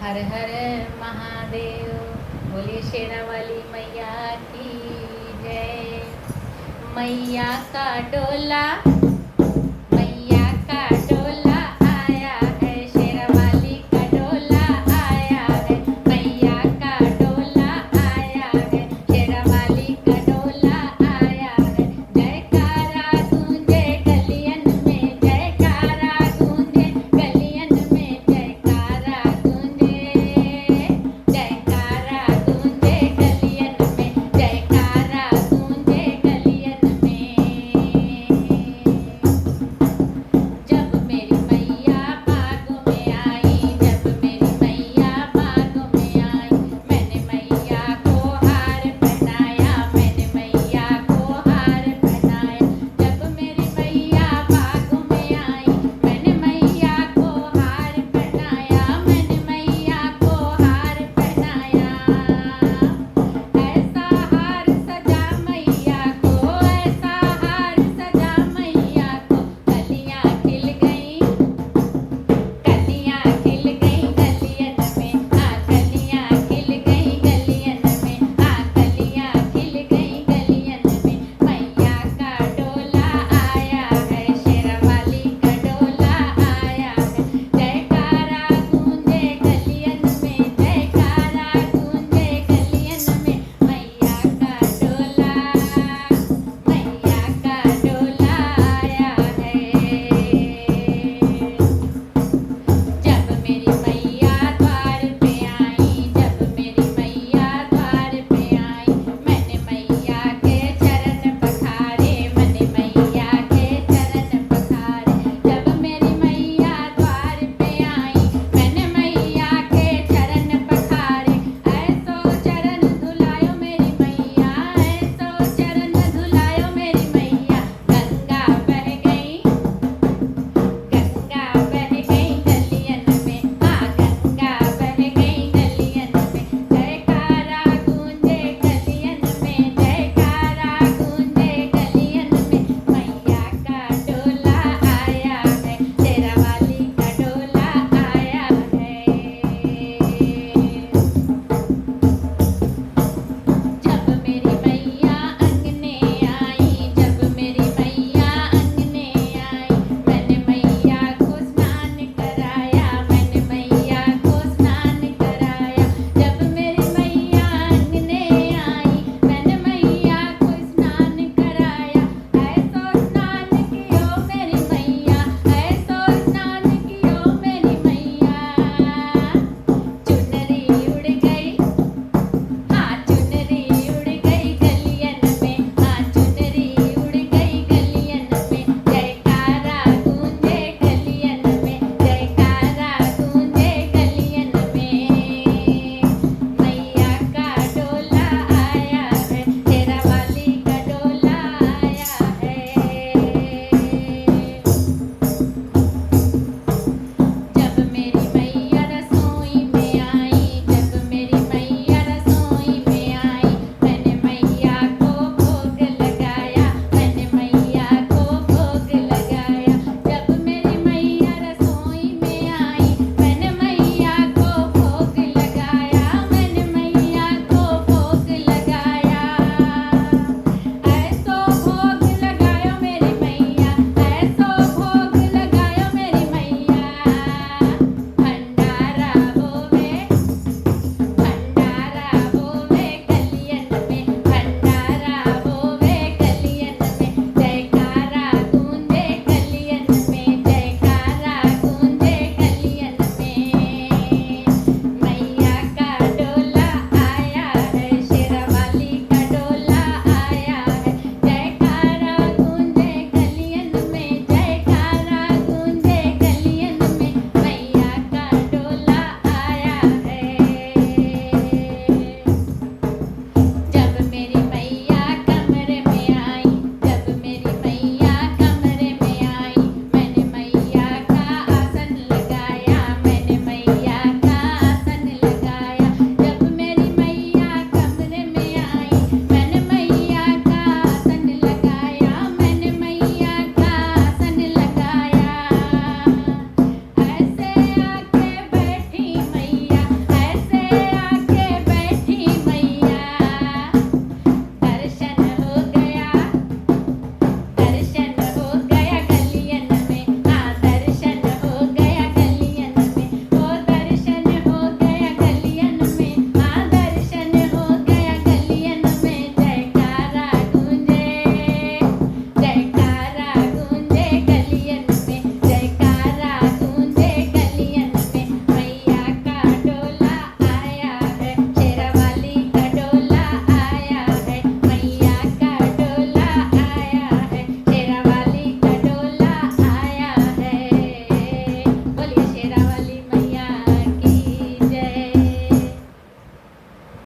हर हर महादेव। बोलिए शेरा वाली मैया की जय। मैया का डोला, मैया का डोला आया है, शेरा वाली का डोला आया है। मैया का डोला आया है, शेरा वाली का डोला आया है। जयकारा गूंजे गलियन में, जयकारा गूंजे गलियन में, जयकारा गूंजे, जयकारा गूंजे गलियन में, जयकारा गूंजे गलियन में। जब मेरी मैया बागों में आई, जब मेरी मैया बागों में आई, मैंने मैया को हार पहनाया, मैंने मैया को हार पहनाया। जब मेरी मैया बागों में आई, मैंने मैया को हार पहनाया, मैंने मैया को हार पहनाया। ऐसा हार सजा मैया को, ऐसा हार सजा मैया को, कलियां खिल गई, कलियां खिल गई गलियन में, कलियां खिल गई गलियन में, कलियां खिल गई गलियन में। मैया का डोला आया है, शेरा वाली का डोला आया है। जयकारा गूंजे गलियन में, जयकारा गूंजे गलियन में। मैया का डोला, मैया का डोला आया है। जब मेरी मैया द्वार पे आई, जब मेरी मैया द्वार पे आई, मैंने मैया के चरण पखारे, मैंने मैया के चरण पखारे। जब मेरी मैया द्वार पे आई, मैंने मैया के चरण पखारे। ऐसो चरण धुलायो मेरी मैया, ऐसो चरण धुलायो मेरी मैया। गंगा बह गई, गंगा बह गई गलियन में, गंगा जय